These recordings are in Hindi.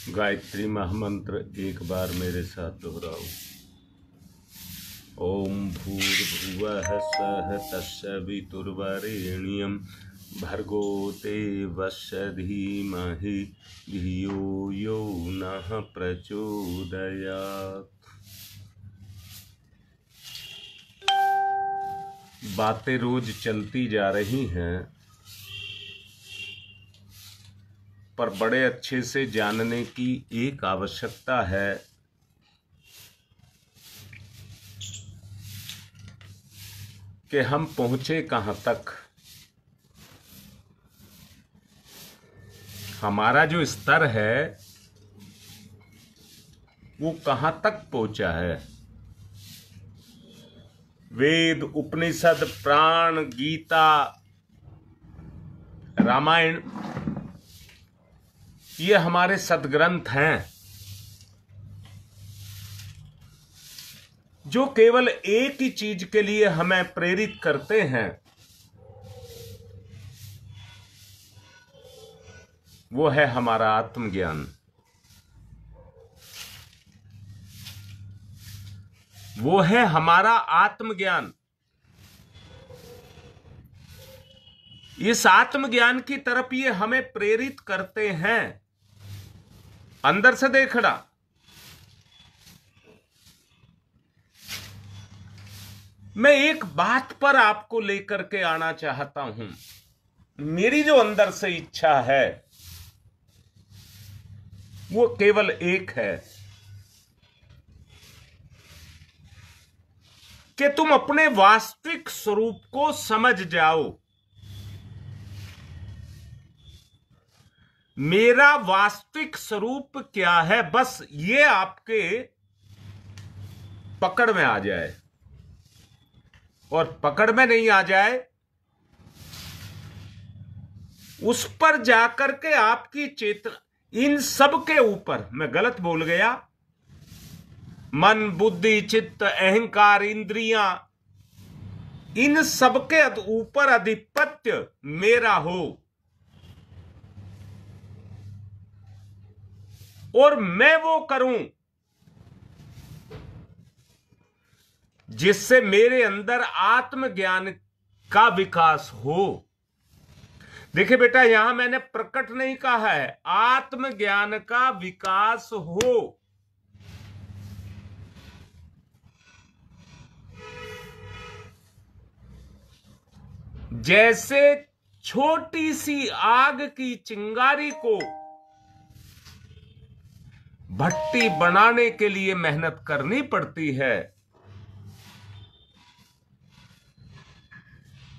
गायत्री महामंत्र एक बार मेरे साथ दोहराओ। ओम भूर्भुवः स्वः तत्सवितुर्वरेण्यं भर्गो देवस्य धीमहि धियो यो नः प्रचोदयात्। बातें रोज चलती जा रही हैं, पर बड़े अच्छे से जानने की एक आवश्यकता है कि हम पहुंचे कहां तक। हमारा जो स्तर है वो कहां तक पहुंचा है। वेद, उपनिषद, प्राण, गीता, रामायण, ये हमारे सद्ग्रंथ हैं जो केवल एक ही चीज के लिए हमें प्रेरित करते हैं, वो है हमारा आत्मज्ञान। वो है हमारा आत्मज्ञान। इस आत्मज्ञान की तरफ ये हमें प्रेरित करते हैं, अंदर से देखना। मैं एक बात पर आपको लेकर के आना चाहता हूं। मेरी जो अंदर से इच्छा है वो केवल एक है कि तुम अपने वास्तविक स्वरूप को समझ जाओ। मेरा वास्तविक स्वरूप क्या है, बस ये आपके पकड़ में आ जाए। और पकड़ में नहीं आ जाए, उस पर जाकर के आपकी चेतना, इन सब के ऊपर, मैं गलत बोल गया, मन, बुद्धि, चित्त, अहंकार, इंद्रियां, इन सब के ऊपर आधिपत्य मेरा हो और मैं वो करूं जिससे मेरे अंदर आत्मज्ञान का विकास हो। देखिए बेटा, यहां मैंने प्रकट नहीं कहा है, आत्मज्ञान का विकास हो। जैसे छोटी सी आग की चिंगारी को भट्टी बनाने के लिए मेहनत करनी पड़ती है,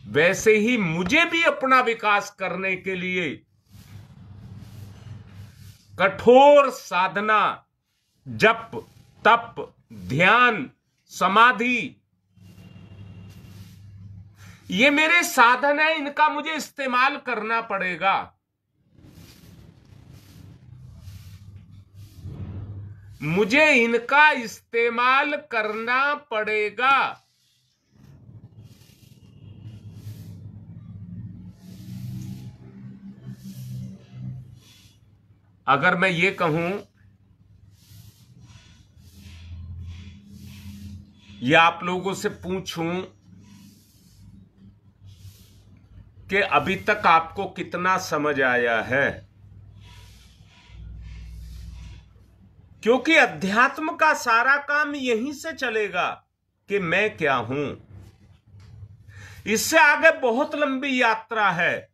वैसे ही मुझे भी अपना विकास करने के लिए कठोर साधना, जप, तप, ध्यान, समाधि, ये मेरे साधन है, इनका मुझे इस्तेमाल करना पड़ेगा। मुझे इनका इस्तेमाल करना पड़ेगा। अगर मैं ये कहूं या आप लोगों से पूछूं कि अभी तक आपको कितना समझ आया है, क्योंकि अध्यात्म का सारा काम यहीं से चलेगा कि मैं क्या हूं। इससे आगे बहुत लंबी यात्रा है।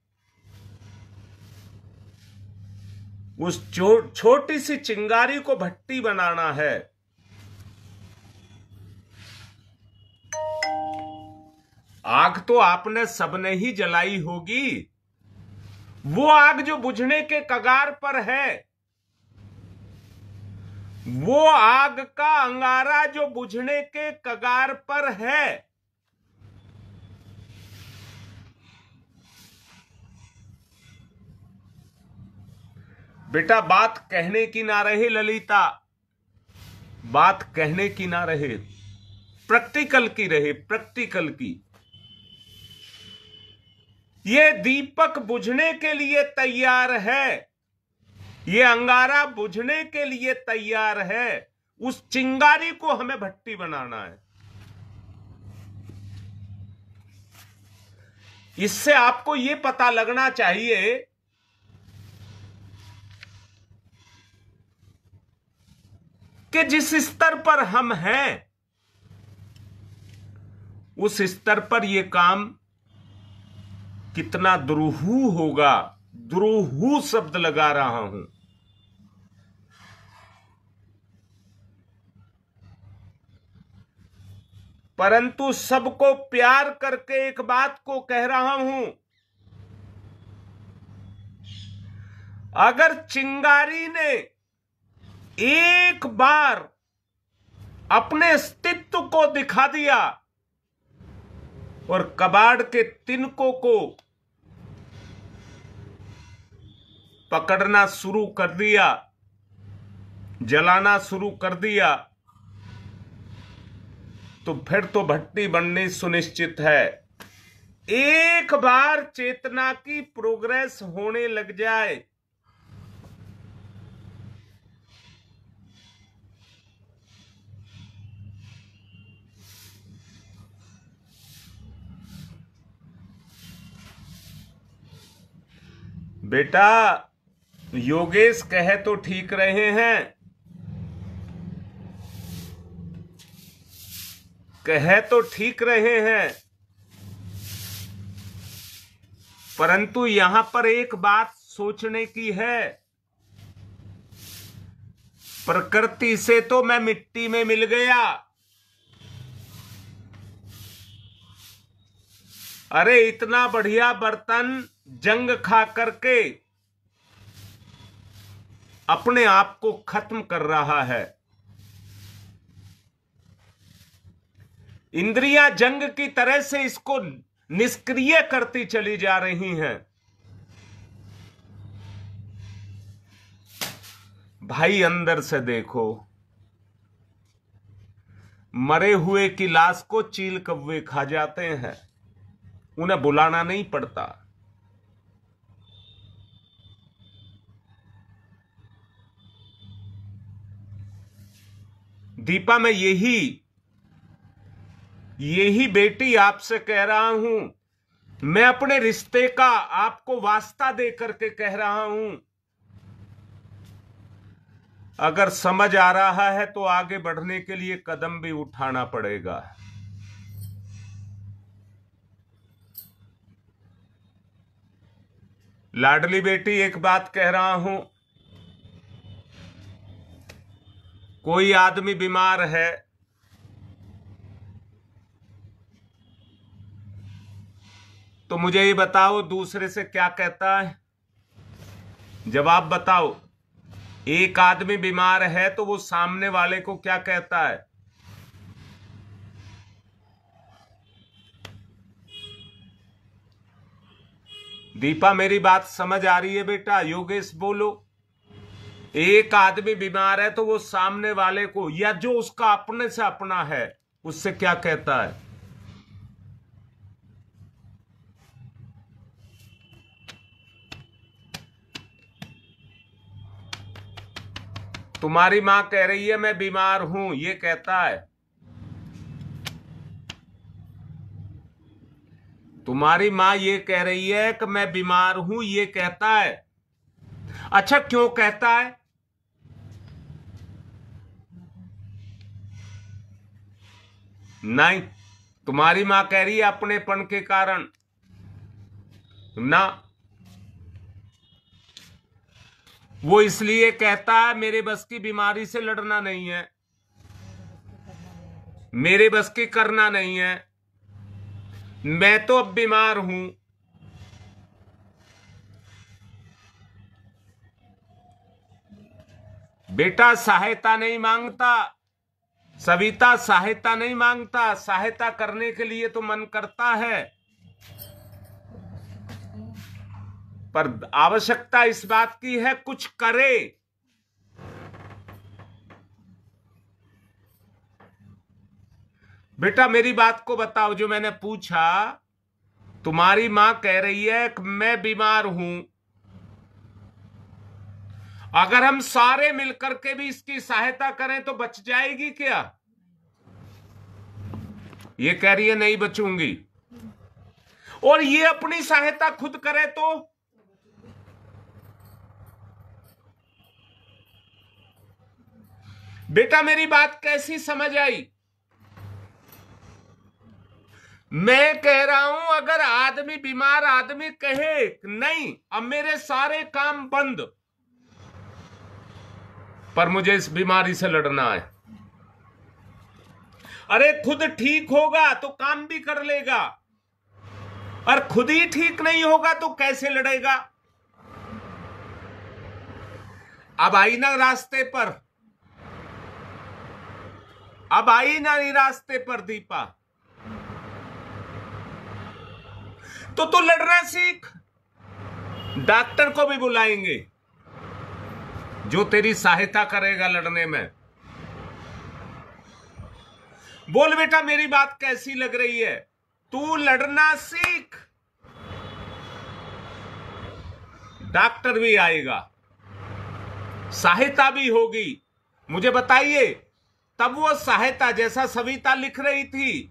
उस छोटी सी चिंगारी को भट्टी बनाना है। आग तो आपने सबने ही जलाई होगी, वो आग जो बुझने के कगार पर है, वो आग का अंगारा जो बुझने के कगार पर है, बेटा बात कहने की ना रहे ललिता, बात कहने की ना रहे, प्रैक्टिकल की रहे, प्रैक्टिकल की। ये दीपक बुझने के लिए तैयार है, ये अंगारा बुझने के लिए तैयार है, उस चिंगारी को हमें भट्टी बनाना है। इससे आपको ये पता लगना चाहिए कि जिस स्तर पर हम हैं उस स्तर पर यह काम कितना दुरूह होगा। दुरूह शब्द लगा रहा हूं। परंतु सबको प्यार करके एक बात को कह रहा हूं, अगर चिंगारी ने एक बार अपने अस्तित्व को दिखा दिया और कबाड़ के तिनकों को पकड़ना शुरू कर दिया, जलाना शुरू कर दिया, तो फिर तो भट्टी बननी सुनिश्चित है। एक बार चेतना की प्रोग्रेस होने लग जाए, बेटा योगेश कहे तो ठीक रहे हैं, कहे तो ठीक रहे हैं, परंतु यहां पर एक बात सोचने की है। प्रकृति से तो मैं मिट्टी में मिल गया। अरे इतना बढ़िया बर्तन जंग खा करके अपने आप को खत्म कर रहा है। इंद्रियां जंग की तरह से इसको निष्क्रिय करती चली जा रही हैं। भाई अंदर से देखो, मरे हुए की लाश को चील कौवे खा जाते हैं, उन्हें बुलाना नहीं पड़ता। दीपा मैं यही बेटी आपसे कह रहा हूं। मैं अपने रिश्ते का आपको वास्ता दे करके कह रहा हूं। अगर समझ आ रहा है तो आगे बढ़ने के लिए कदम भी उठाना पड़ेगा। लाडली बेटी एक बात कह रहा हूं, कोई आदमी बीमार है, तो मुझे ये बताओ दूसरे से क्या कहता है? जवाब बताओ। एक आदमी बीमार है तो वो सामने वाले को क्या कहता है? दीपा मेरी बात समझ आ रही है बेटा? योगेश बोलो। एक आदमी बीमार है तो वो सामने वाले को या जो उसका अपने से अपना है उससे क्या कहता है? तुम्हारी मां कह रही है मैं बीमार हूं, ये कहता है। तुम्हारी मां ये कह रही है कि मैं बीमार हूं, ये कहता है। अच्छा क्यों कहता है? नहीं, तुम्हारी मां कह रही है अपनेपन के कारण ना। वो इसलिए कहता है मेरे बस की बीमारी से लड़ना नहीं है, मेरे बस की करना नहीं है, मैं तो अब बीमार हूं। बेटा सहायता नहीं मांगता, सविता सहायता नहीं मांगता, सहायता करने के लिए तो मन करता है, पर आवश्यकता इस बात की है कुछ करे। बेटा मेरी बात को बताओ, जो मैंने पूछा, तुम्हारी मां कह रही है कि मैं बीमार हूं, अगर हम सारे मिलकर के भी इसकी सहायता करें तो बच जाएगी क्या? ये कह रही है नहीं बचूंगी। और ये अपनी सहायता खुद करे तो बेटा मेरी बात कैसी समझ आई? मैं कह रहा हूं अगर आदमी बीमार आदमी कहे नहीं अब मेरे सारे काम बंद, पर मुझे इस बीमारी से लड़ना है, अरे खुद ठीक होगा तो काम भी कर लेगा, और खुद ही ठीक नहीं होगा तो कैसे लड़ेगा? अब आई ना रास्ते पर, अब आई ना रास्ते पर दीपा, तो तू लड़ना सीख। डॉक्टर को भी बुलाएंगे जो तेरी सहायता करेगा लड़ने में। बोल बेटा मेरी बात कैसी लग रही है? तू लड़ना सीख, डॉक्टर भी आएगा, सहायता भी होगी। मुझे बताइए तब वो सहायता जैसा सविता लिख रही थी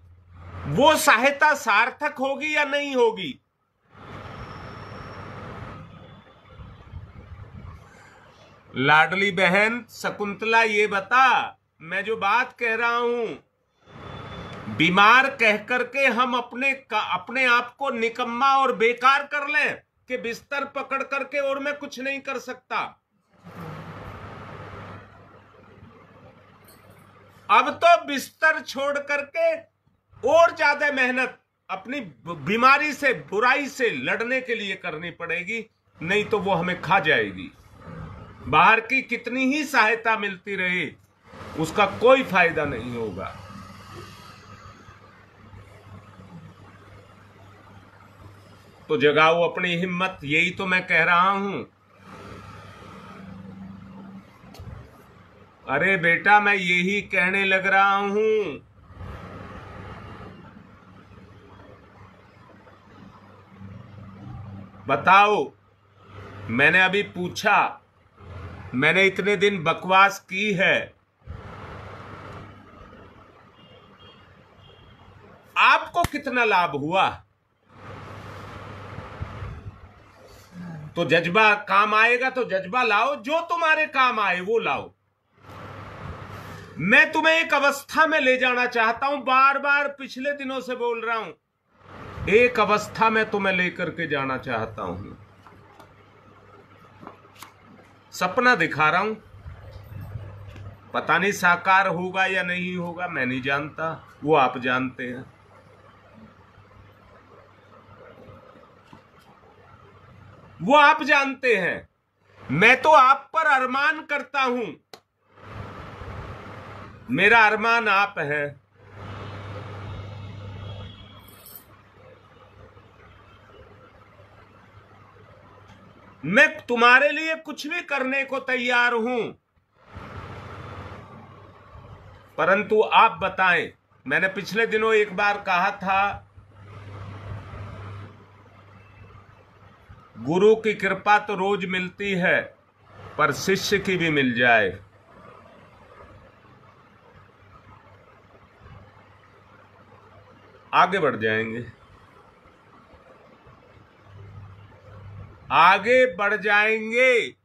वो सहायता सार्थक होगी या नहीं होगी? लाडली बहन शकुंतला ये बता, मैं जो बात कह रहा हूं, बीमार कह करके हम अपने आप को निकम्मा और बेकार कर लें कि बिस्तर पकड़ करके और मैं कुछ नहीं कर सकता। अब तो बिस्तर छोड़ करके और ज्यादा मेहनत अपनी बीमारी से बुराई से लड़ने के लिए करनी पड़ेगी, नहीं तो वो हमें खा जाएगी। बाहर की कितनी ही सहायता मिलती रहे उसका कोई फायदा नहीं होगा। तो जगाओ अपनी हिम्मत, यही तो मैं कह रहा हूं। अरे बेटा मैं यही कहने लग रहा हूं। बताओ, मैंने अभी पूछा, मैंने इतने दिन बकवास की है, आपको कितना लाभ हुआ? तो जज्बा काम आएगा तो जज्बा लाओ, जो तुम्हारे काम आए वो लाओ। मैं तुम्हें एक अवस्था में ले जाना चाहता हूं, बार बार पिछले दिनों से बोल रहा हूं, एक अवस्था में तुम्हें लेकर के जाना चाहता हूं। सपना दिखा रहा हूं, पता नहीं साकार होगा या नहीं होगा, मैं नहीं जानता, वो आप जानते हैं। वो आप जानते हैं, मैं तो आप पर अरमान करता हूं। मेरा अरमान आप है। मैं तुम्हारे लिए कुछ भी करने को तैयार हूं, परंतु आप बताएं। मैंने पिछले दिनों एक बार कहा था, गुरु की कृपा तो रोज मिलती है, पर शिष्य की भी मिल जाए। आगे बढ़ जाएंगे, आगे बढ़ जाएंगे।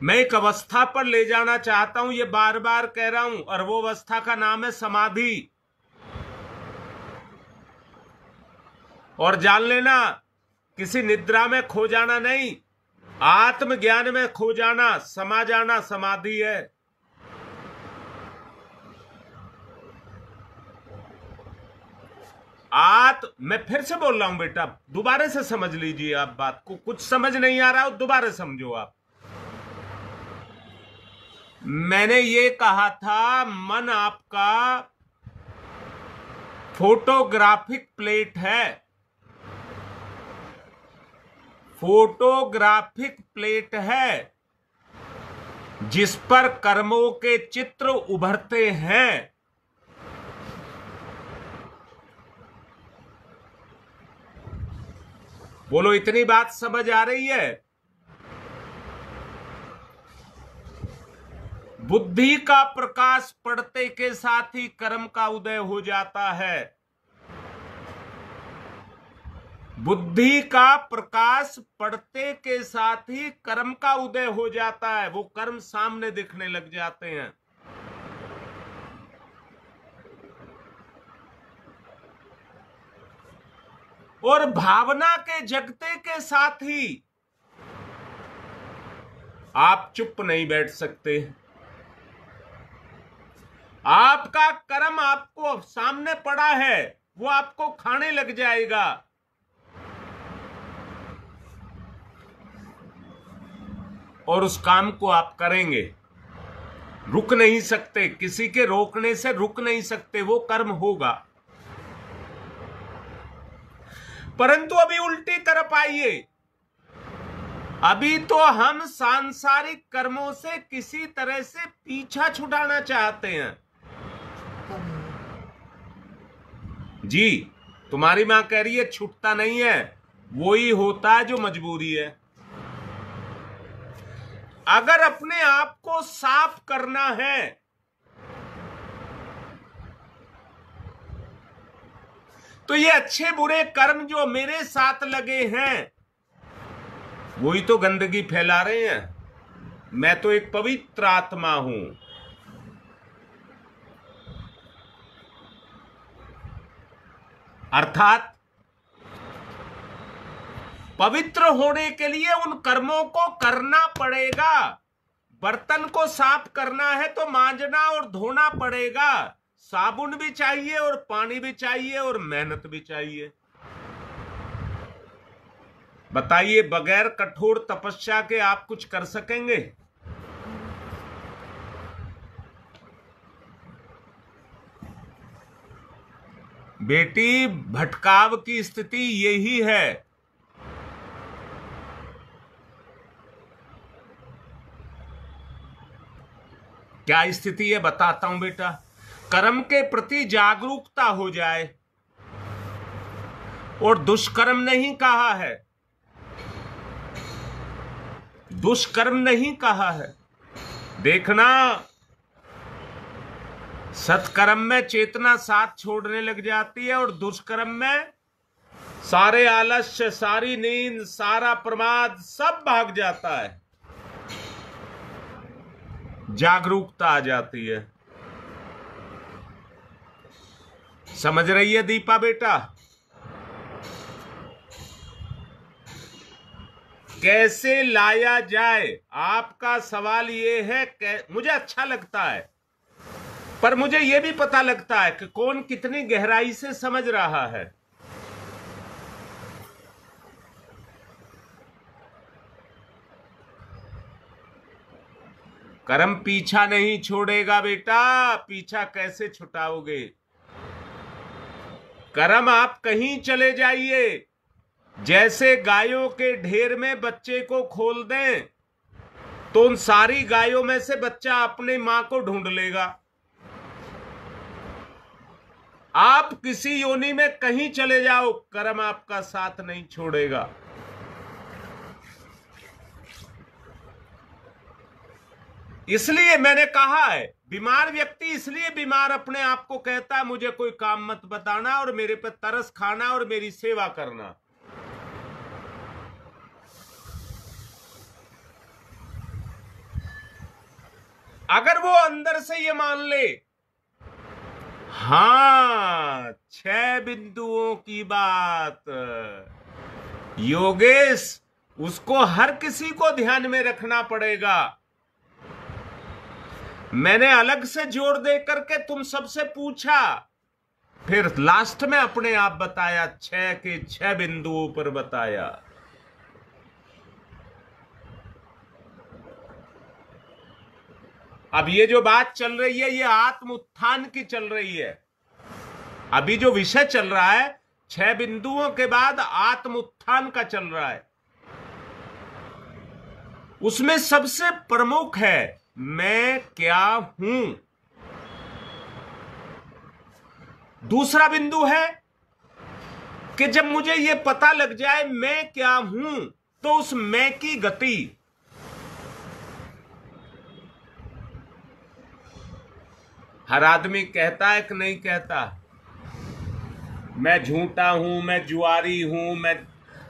मैं एक अवस्था पर ले जाना चाहता हूं, ये बार बार कह रहा हूं, और वो अवस्था का नाम है समाधि। और जान लेना, किसी निद्रा में खो जाना नहीं, आत्मज्ञान में खो जाना, समा जाना समाधि है। मैं फिर से बोल रहा हूं बेटा, दोबारा से समझ लीजिए। आप बात को कुछ समझ नहीं आ रहा हो, दोबारा समझो आप। मैंने ये कहा था, मन आपका फोटोग्राफिक प्लेट है, फोटोग्राफिक प्लेट है, जिस पर कर्मों के चित्र उभरते हैं। बोलो, इतनी बात समझ आ रही है? बुद्धि का प्रकाश पड़ते के साथ ही कर्म का उदय हो जाता है। बुद्धि का प्रकाश पड़ते के साथ ही कर्म का उदय हो जाता है, वो कर्म सामने दिखने लग जाते हैं। और भावना के जगते के साथ ही आप चुप नहीं बैठ सकते। आपका कर्म आपको सामने पड़ा है, वो आपको खाने लग जाएगा। और उस काम को आप करेंगे, रुक नहीं सकते, किसी के रोकने से रुक नहीं सकते, वो कर्म होगा। परंतु अभी उल्टी तरफ आइए। अभी तो हम सांसारिक कर्मों से किसी तरह से पीछा छुड़ाना चाहते हैं। जी, तुम्हारी मां कह रही है छूटता नहीं है, वो ही होता है जो मजबूरी है। अगर अपने आप को साफ करना है तो ये अच्छे बुरे कर्म जो मेरे साथ लगे हैं वही तो गंदगी फैला रहे हैं। मैं तो एक पवित्र आत्मा हूं। अर्थात पवित्र होने के लिए उन कर्मों को करना पड़ेगा। बर्तन को साफ करना है तो मांजना और धोना पड़ेगा। साबुन भी चाहिए और पानी भी चाहिए और मेहनत भी चाहिए। बताइए, बगैर कठोर तपस्या के आप कुछ कर सकेंगे? बेटी, भटकाव की स्थिति यही है। क्या स्थिति है बताता हूं बेटा। कर्म के प्रति जागरूकता हो जाए। और दुष्कर्म नहीं कहा है, दुष्कर्म नहीं कहा है। देखना, सत्कर्म में चेतना साथ छोड़ने लग जाती है और दुष्कर्म में सारे आलस्य, सारी नींद, सारा प्रमाद सब भाग जाता है। जागरूकता आ जाती है। समझ रही है दीपा बेटा? कैसे लाया जाए, आपका सवाल यह है। मुझे अच्छा लगता है, पर मुझे यह भी पता लगता है कि कौन कितनी गहराई से समझ रहा है। कर्म पीछा नहीं छोड़ेगा बेटा। पीछा कैसे छुटाओगे? कर्म आप कहीं चले जाइए, जैसे गायों के ढेर में बच्चे को खोल दें तो उन सारी गायों में से बच्चा अपनी मां को ढूंढ लेगा। आप किसी योनि में कहीं चले जाओ, कर्म आपका साथ नहीं छोड़ेगा। इसलिए मैंने कहा है, बीमार व्यक्ति इसलिए बीमार अपने आप को कहता है मुझे कोई काम मत बताना और मेरे पे तरस खाना और मेरी सेवा करना। अगर वो अंदर से ये मान ले, हां, 6 बिंदुओं की बात योगेश, उसको हर किसी को ध्यान में रखना पड़ेगा। मैंने अलग से जोर दे करके तुम सबसे पूछा, फिर लास्ट में अपने आप बताया, 6 के 6 बिंदुओं पर बताया। अब ये जो बात चल रही है ये आत्म उत्थान की चल रही है। अभी जो विषय चल रहा है 6 बिंदुओं के बाद आत्म उत्थान का चल रहा है। उसमें सबसे प्रमुख है मैं क्या हूं। दूसरा बिंदु है कि जब मुझे ये पता लग जाए मैं क्या हूं, तो उस मैं की गति हर आदमी कहता है कि नहीं कहता? मैं झूठा हूं, मैं जुआरी हूं, मैं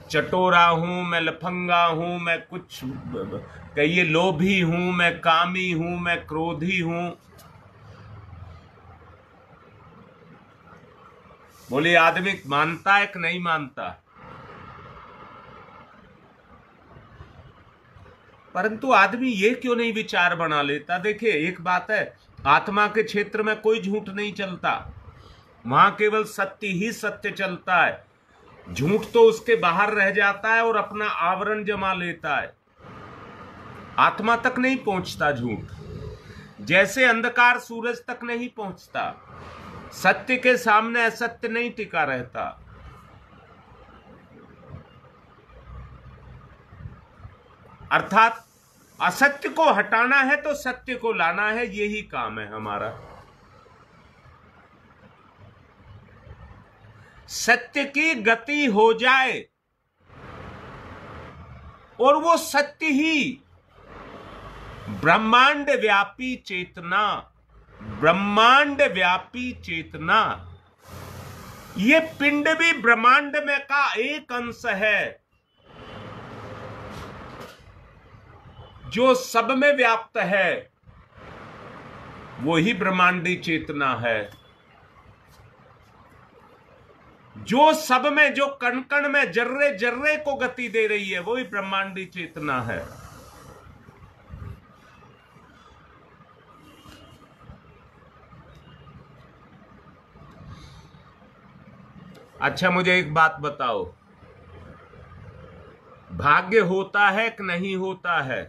चटोरा हूं, मैं लफंगा हूं, मैं कुछ कहिए लोभी हूं, मैं कामी हूं, मैं क्रोधी हूं। बोले आदमी मानता है कि नहीं मानता? परंतु आदमी ये क्यों नहीं विचार बना लेता? देखिए, एक बात है, आत्मा के क्षेत्र में कोई झूठ नहीं चलता, वहां केवल सत्य ही सत्य चलता है। झूठ तो उसके बाहर रह जाता है और अपना आवरण जमा लेता है, आत्मा तक नहीं पहुंचता झूठ। जैसे अंधकार सूरज तक नहीं पहुंचता, सत्य के सामने असत्य नहीं टिका रहता। अर्थात असत्य को हटाना है तो सत्य को लाना है, यही काम है हमारा। सत्य की गति हो जाए और वो सत्य ही ब्रह्मांड व्यापी चेतना, ब्रह्मांड व्यापी चेतना, ये पिंड भी ब्रह्मांड में का एक अंश है, जो सब में व्याप्त है, वो ही ब्रह्मांडी चेतना है। जो सब में, जो कण कण में, जर्रे जर्रे को गति दे रही है, वही ब्रह्मांडी चेतना है। अच्छा, मुझे एक बात बताओ, भाग्य होता है कि नहीं होता है?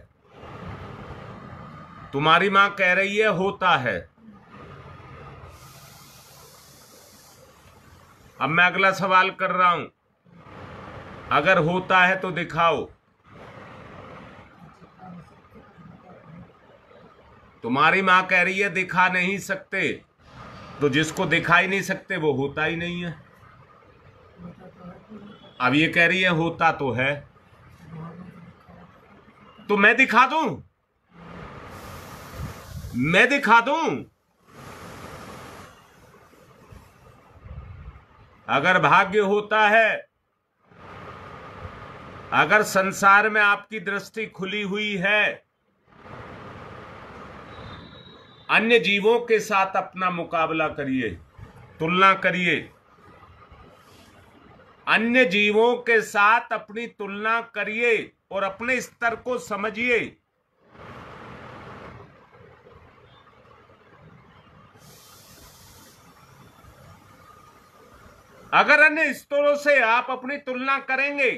तुम्हारी मां कह रही है होता है। अब मैं अगला सवाल कर रहा हूं, अगर होता है तो दिखाओ। तुम्हारी मां कह रही है दिखा नहीं सकते, तो जिसको दिखा ही नहीं सकते वो होता ही नहीं है। अब ये कह रही है होता तो है, तो मैं दिखा दूं? मैं दिखा दूं? अगर भाग्य होता है, अगर संसार में आपकी दृष्टि खुली हुई है, अन्य जीवों के साथ अपना मुकाबला करिए, तुलना करिए, अन्य जीवों के साथ अपनी तुलना करिए और अपने स्तर को समझिए। अगर अन्य स्तरों से आप अपनी तुलना करेंगे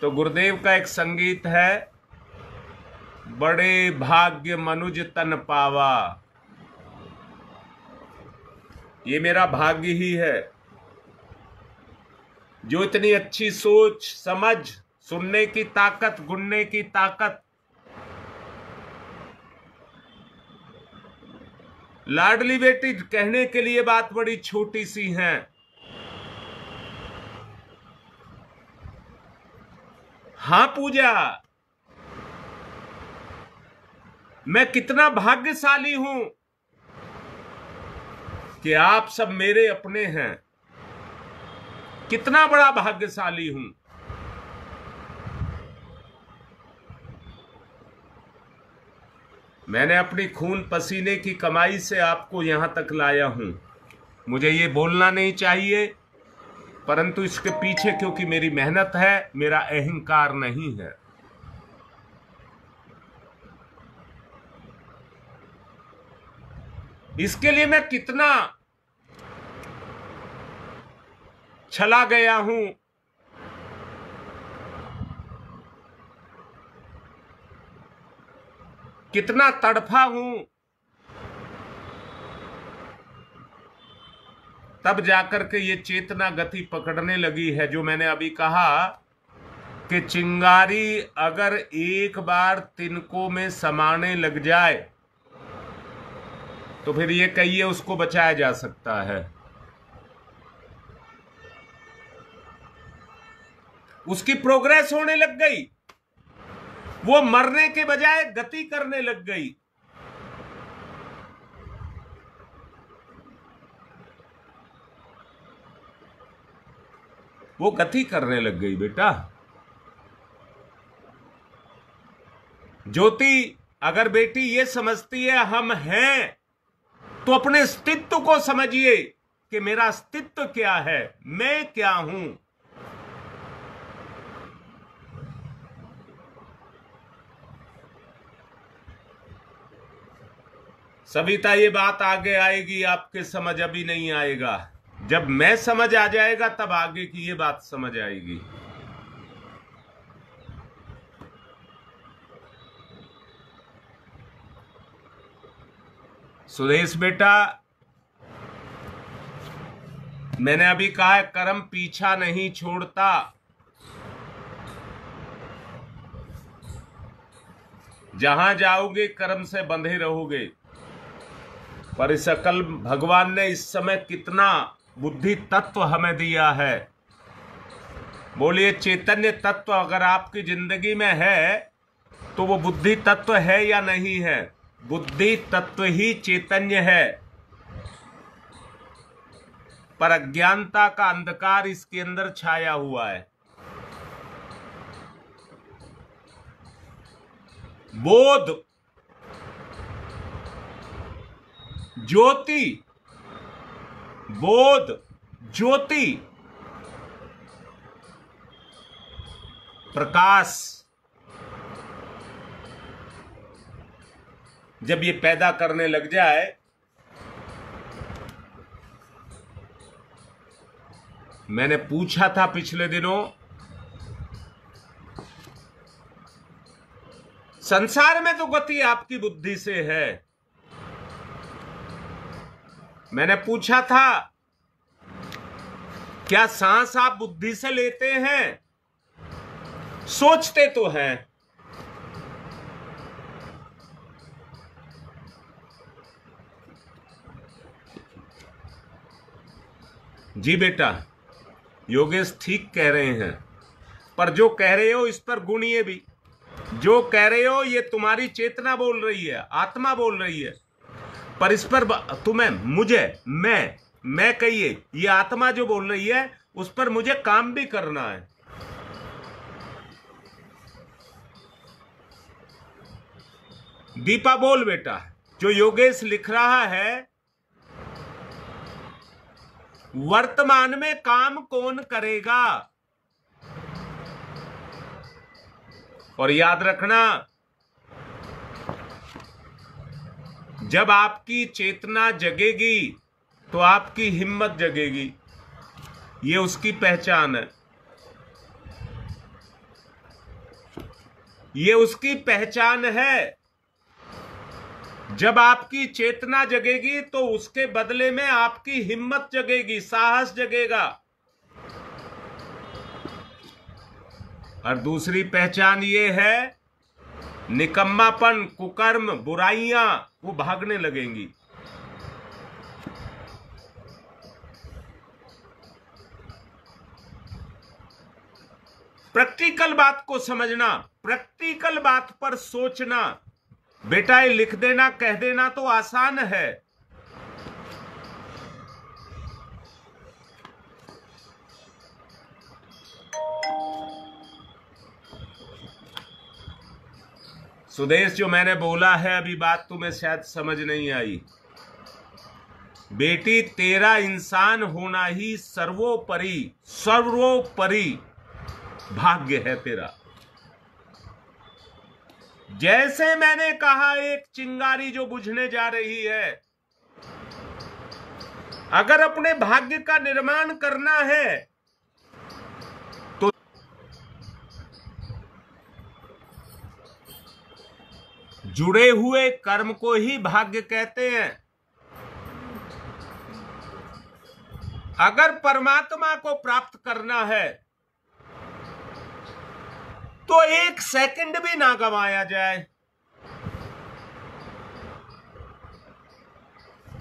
तो गुरुदेव का एक संगीत है, बड़े भाग्य मनुज तन पावा। ये मेरा भाग्य ही है जो इतनी अच्छी सोच समझ, सुनने की ताकत, गुनने की ताकत, लाडली बेटी कहने के लिए बात बड़ी छोटी सी है। हां पूजा, मैं कितना भाग्यशाली हूं कि आप सब मेरे अपने हैं। कितना बड़ा भाग्यशाली हूं। मैंने अपनी खून पसीने की कमाई से आपको यहां तक लाया हूं। मुझे ये बोलना नहीं चाहिए, परंतु इसके पीछे क्योंकि मेरी मेहनत है, मेरा अहंकार नहीं है। इसके लिए मैं कितना चला गया हूं, कितना तड़फा हूं, तब जाकर के ये चेतना गति पकड़ने लगी है। जो मैंने अभी कहा कि चिंगारी अगर एक बार तिनकों में समाने लग जाए तो फिर ये कहिए उसको बचाया जा सकता है। उसकी प्रोग्रेस होने लग गई, वो मरने के बजाय गति करने लग गई। वो गति करने लग गई बेटा। ज्योति अगर बेटी ये समझती है हम हैं, तो अपने अस्तित्व को समझिए कि मेरा अस्तित्व क्या है, मैं क्या हूं। सविता ये बात आगे आएगी, आपके समझ अभी नहीं आएगा। जब मैं समझ आ जाएगा तब आगे की ये बात समझ आएगी। सुदेश बेटा, मैंने अभी कहा है कर्म पीछा नहीं छोड़ता। जहां जाओगे कर्म से बंधे रहोगे। पर इस अकल भगवान ने इस समय कितना बुद्धि तत्व हमें दिया है। बोलिए चैतन्य तत्व अगर आपकी जिंदगी में है तो वो बुद्धि तत्व है या नहीं है? बुद्धि तत्व ही चैतन्य है, पर अज्ञानता का अंधकार इसके अंदर छाया हुआ है। बोध, ज्योति, बोध, ज्योति, प्रकाश जब ये पैदा करने लग जाए, मैंने पूछा था पिछले दिनों, संसार में तो गति आपकी बुद्धि से है। मैंने पूछा था क्या सांस आप बुद्धि से लेते हैं? सोचते तो हैं। जी बेटा, योगेश ठीक कह रहे हैं, पर जो कह रहे हो इस पर गुणिए भी। जो कह रहे हो ये तुम्हारी चेतना बोल रही है, आत्मा बोल रही है, पर इस पर तुम्हें, मुझे, मैं कहिए, ये आत्मा जो बोल रही है उस पर मुझे काम भी करना है। दीपा बोल बेटा, जो योगेश लिख रहा है, वर्तमान में काम कौन करेगा? और याद रखना, जब आपकी चेतना जगेगी तो आपकी हिम्मत जगेगी। ये उसकी पहचान है, ये उसकी पहचान है। जब आपकी चेतना जगेगी तो उसके बदले में आपकी हिम्मत जगेगी, साहस जगेगा। और दूसरी पहचान ये है, निकम्मापन, कुकर्म, बुराइयां वो भागने लगेंगी। प्रैक्टिकल बात को समझना, प्रैक्टिकल बात पर सोचना। बेटा ये लिख देना, कह देना तो आसान है, सुदेश जो मैंने बोला है अभी बात तुम्हें शायद समझ नहीं आई। बेटी तेरा इंसान होना ही सर्वोपरि भाग्य है तेरा। जैसे मैंने कहा, एक चिंगारी जो बुझने जा रही है, अगर अपने भाग्य का निर्माण करना है तो जुड़े हुए कर्म को ही भाग्य कहते हैं। अगर परमात्मा को प्राप्त करना है तो एक सेकंड भी ना गंवाया जाए।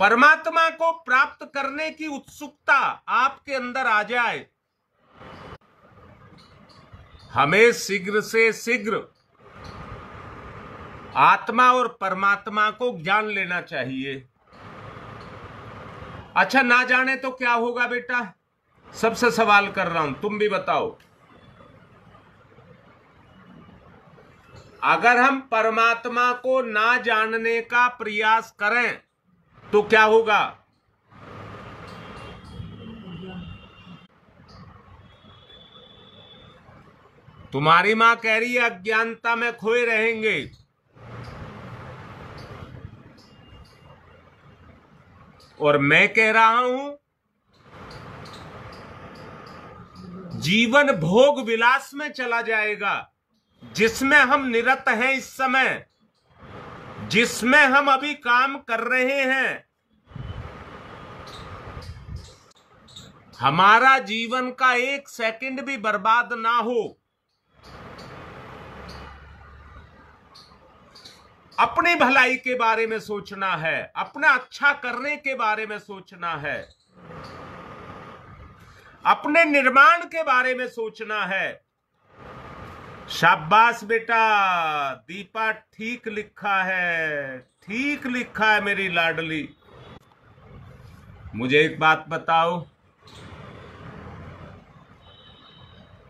परमात्मा को प्राप्त करने की उत्सुकता आपके अंदर आ जाए, हमें शीघ्र से शीघ्र आत्मा और परमात्मा को जान लेना चाहिए। अच्छा, ना जाने तो क्या होगा बेटा? सबसे सवाल कर रहा हूं, तुम भी बताओ। अगर हम परमात्मा को ना जानने का प्रयास करें तो क्या होगा? तुम्हारी मां कह रही है अज्ञानता में खोए रहेंगे, और मैं कह रहा हूं जीवन भोग विलास में चला जाएगा, जिसमें हम निरत हैं इस समय, जिसमें हम अभी काम कर रहे हैं। हमारा जीवन का एक सेकंड भी बर्बाद ना हो। अपनी भलाई के बारे में सोचना है, अपना अच्छा करने के बारे में सोचना है, अपने निर्माण के बारे में सोचना है। शाबाश बेटा, दीपा ठीक लिखा है, ठीक लिखा है मेरी लाडली। मुझे एक बात बताओ।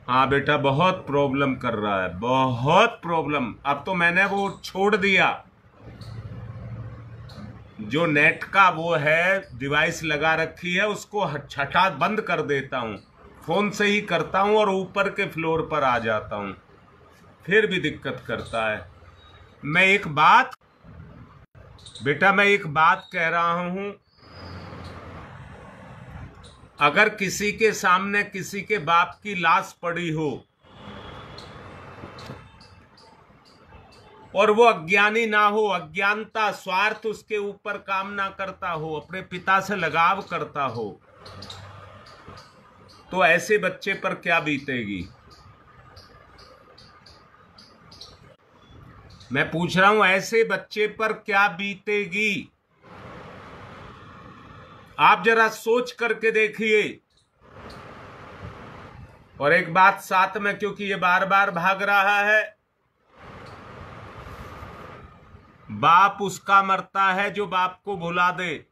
हाँ बेटा, बहुत प्रॉब्लम कर रहा है, बहुत प्रॉब्लम। अब तो मैंने वो छोड़ दिया, जो नेट का वो है डिवाइस लगा रखी है, उसको हटा बंद कर देता हूं, फोन से ही करता हूं और ऊपर के फ्लोर पर आ जाता हूं, फिर भी दिक्कत करता है। मैं एक बात कह रहा हूं, अगर किसी के सामने किसी के बाप की लाश पड़ी हो और वो अज्ञानी ना हो, अज्ञानता स्वार्थ उसके ऊपर काम ना करता हो, अपने पिता से लगाव करता हो, तो ऐसे बच्चे पर क्या बीतेगी? मैं पूछ रहा हूं, ऐसे बच्चे पर क्या बीतेगी? आप जरा सोच करके देखिए। और एक बात साथ में, क्योंकि ये बार बार भाग रहा है, बाप उसका मरता है जो बाप को भुला दे,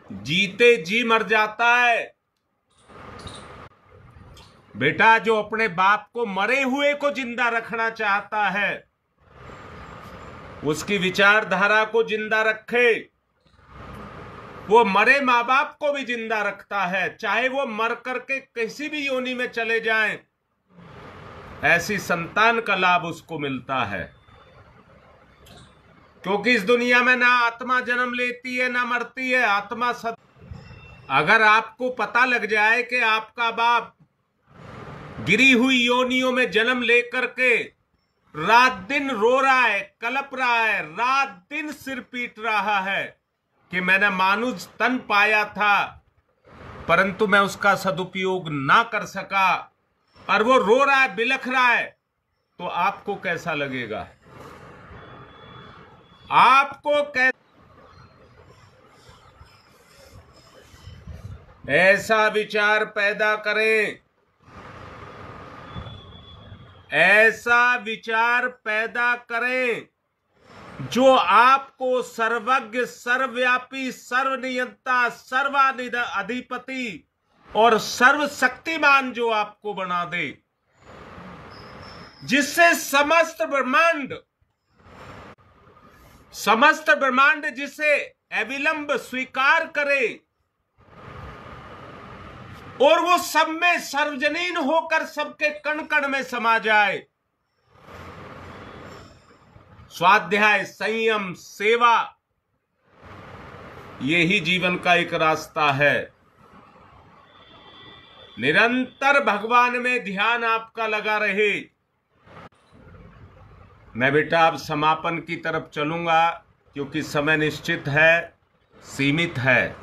जीते जी मर जाता है। बेटा, जो अपने बाप को मरे हुए को जिंदा रखना चाहता है, उसकी विचारधारा को जिंदा रखे। वो मरे माँ बाप को भी जिंदा रखता है, चाहे वो मर करके किसी भी योनि में चले जाएं, ऐसी संतान का लाभ उसको मिलता है। क्योंकि इस दुनिया में ना आत्मा जन्म लेती है ना मरती है, आत्मा अगर आपको पता लग जाए कि आपका बाप गिरी हुई योनियों में जन्म लेकर के रात दिन रो रहा है, कलप रहा है, रात दिन सिर पीट रहा है कि मैंने मानुष तन पाया था परंतु मैं उसका सदुपयोग ना कर सका, और वो रो रहा है, बिलख रहा है, तो आपको कैसा लगेगा? आपको ऐसा विचार पैदा करें, ऐसा विचार पैदा करें जो आपको सर्वज्ञ, सर्वव्यापी, सर्वनियंता, सर्वाधिपति और सर्वशक्तिमान जो आपको बना दे, जिससे समस्त ब्रह्मांड जिसे अविलंब स्वीकार करे और वो सब में सर्वजनीन होकर सबके कण कण में समा जाए। स्वाध्याय, संयम, सेवा, यही जीवन का एक रास्ता है। निरंतर भगवान में ध्यान आपका लगा रहे। मैं बेटा अब समापन की तरफ चलूंगा, क्योंकि समय निश्चित है, सीमित है।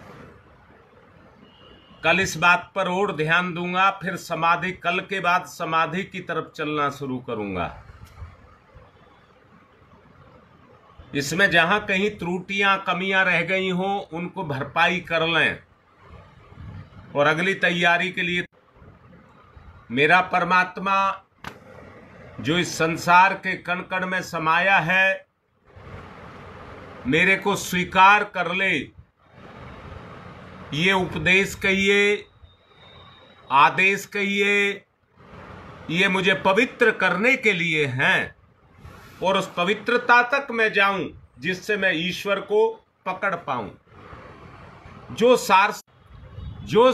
कल इस बात पर और ध्यान दूंगा, फिर समाधि, कल के बाद समाधि की तरफ चलना शुरू करूंगा। इसमें जहां कहीं त्रुटियां कमियां रह गई हों उनको भरपाई कर लें और अगली तैयारी के लिए मेरा परमात्मा जो इस संसार के कण कण में समाया है मेरे को स्वीकार कर ले। ये उपदेश कहिए, आदेश कहिए, ये मुझे पवित्र करने के लिए हैं और उस पवित्रता तक मैं जाऊं जिससे मैं ईश्वर को पकड़ पाऊं। जो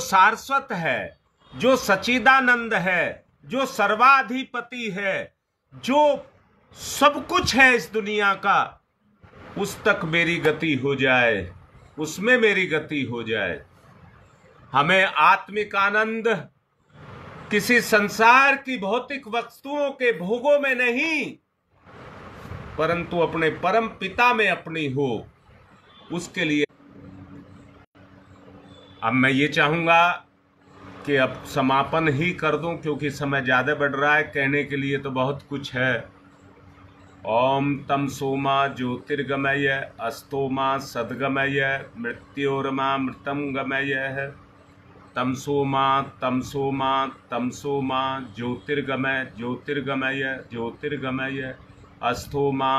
शाश्वत है, जो सच्चिदानंद है, जो सर्वाधिपति है, जो सब कुछ है इस दुनिया का, उस तक मेरी गति हो जाए, उसमें मेरी गति हो जाए। हमें आत्मिक आनंद किसी संसार की भौतिक वस्तुओं के भोगों में नहीं, परंतु अपने परम पिता में अपनी हो। उसके लिए अब मैं ये चाहूंगा कि अब समापन ही कर दूं क्योंकि समय ज्यादा बढ़ रहा है। कहने के लिए तो बहुत कुछ है। ओम तम सोमा ज्योतिर्गमय अस्तोमा सद्गमय मृत्योरमा मृतम गमय तम सोमा तम सोमा तम सोमा ज्योतिर्गमय ज्योतिर्गमय ज्योतिर्गमय अस्थोमा